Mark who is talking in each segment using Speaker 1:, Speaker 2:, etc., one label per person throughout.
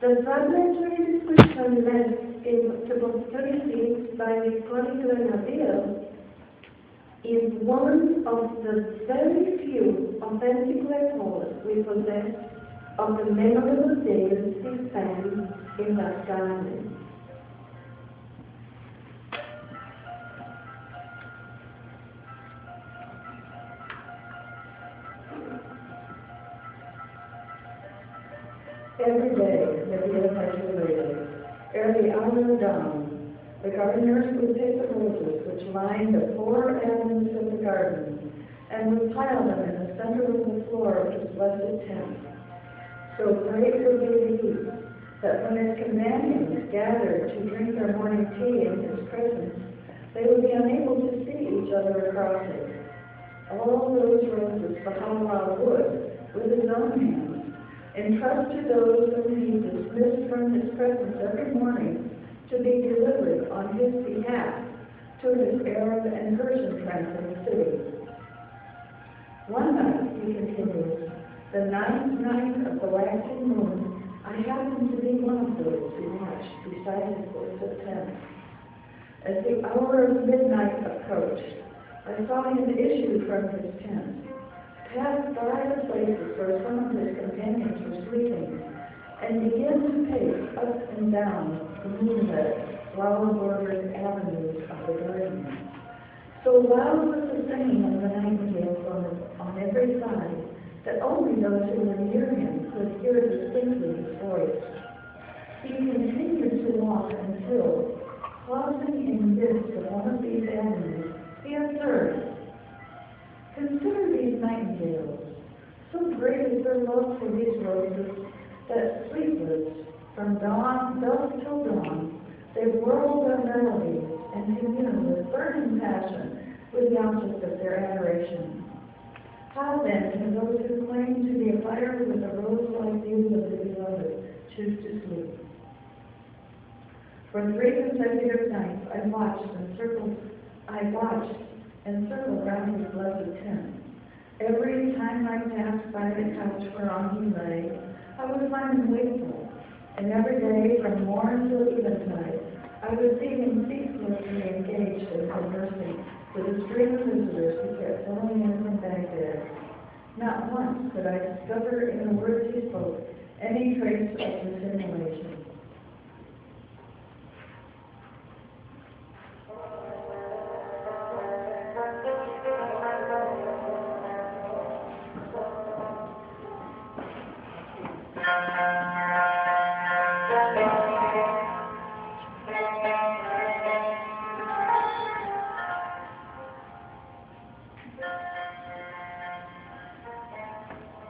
Speaker 1: The fragmentary description left to posterity by the chronicler Nabil is one of the very few authentic records we possess of the memorable days he spent in that garden. Every day, Nabil had related, early hour dawn, the gardeners would take the roses which lined the four ends of the garden and would pile them in the center of the floor of his blessed tent. So great would be the heat that when his companions gathered to drink their morning tea in his presence, they would be unable to see each other across it. All those roses Baha'u'llah would, with his own hands, entrust to those whom he dismissed from his presence every morning to be delivered on his behalf to his Arab and Persian friends in the city. One night, he continues, the ninth night of the waxing moon, I happened to be one of those who watched beside his blessed tent. As the hour of midnight approached, I saw him issue from his tent, pass by the places where some of his companions were sleeping, and begin to pace up and down the moonlit, flower-bordered avenues of the garden. So loud was the singing of the nightingale on every side that only those who were near him could hear distinctly his voice. He continued to walk until, pausing in the midst of one of these avenues, he observed, consider these nightingales. So great is their love for these roses that sleepless, from dusk till dawn, they whirl their melodies and commune with burning passion with the object of their adoration. How then can those who claim to be afire with the rose-like views of the beloved choose to sleep? For 3 consecutive nights I watched and circled round his blessed tent. Every time I passed by the couch whereon he lay, I would find him wakeful, and every day from morn till eventide, I would see him ceaselessly engaged in conversing with a string of visitors who kept filling in from Baghdad. Not once could I discover in the words he spoke any trace of dissimulation.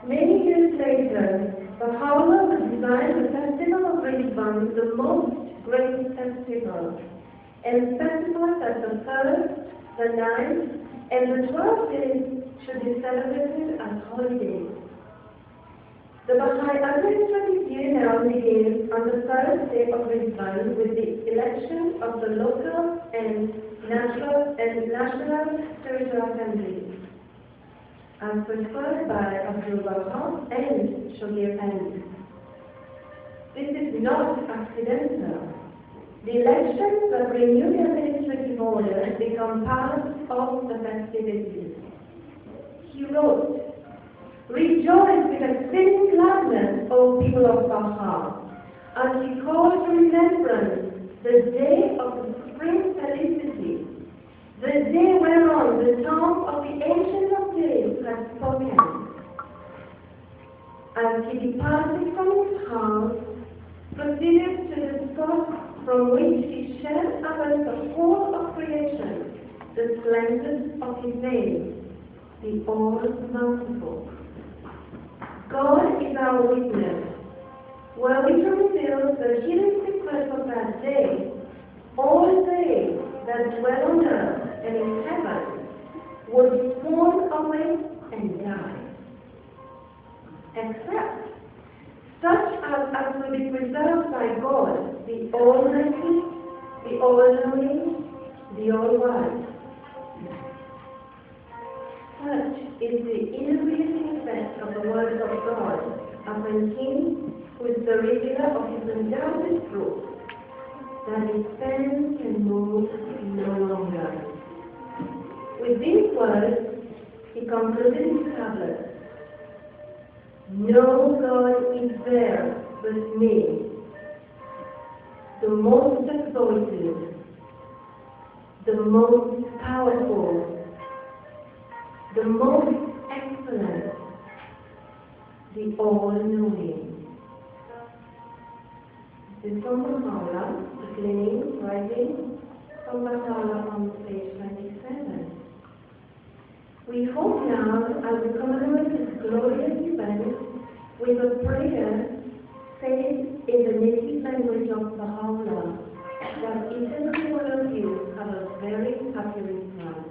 Speaker 1: Many years later, Baha'u'llah would design the festival of Rezvan, the most great festival, and specified that the 1st, the 9th, and the 12th days should be celebrated as holidays. The Baha'i administrative year now begins on the 1st day of Rezvan with the election of the local and national spiritual assemblies, as prescribed by Abdul Baha and Shoghi Effendi. This is not accidental. The elections that renew the administrative order become part of the festivities. He wrote, "Rejoice with exceeding gladness, O people of Baha, as he calls to remembrance the day of the supreme felicity, the day whereon the tongue of the Ancient of Days has spoken. As he departed from his house, proceeded to the spot from which he shed above the whole of creation the splendor of his name, the All-Merciful. God is our witness. Were we to reveal the hidden secrets of that day, all they that dwell on earth and in heaven would swoon away and die, except such as will be preserved by God, the Almighty, the All-Knowing, the All-Wise. Such is the innovating effect of the Word of God upon him who
Speaker 2: with the revealer of his undoubted truth, that his pen can move no longer. With these words, he concluded his tablet. No God is there but me, the most exalted, the most powerful, the most excellent, the all-knowing. This is from Paula, beginning writing from Paula on page 27. We hope now, as we commemorate this glorious event, with a prayer said in the native language of Baha'u'llah, that each and every one of you have a very happy Rezvan.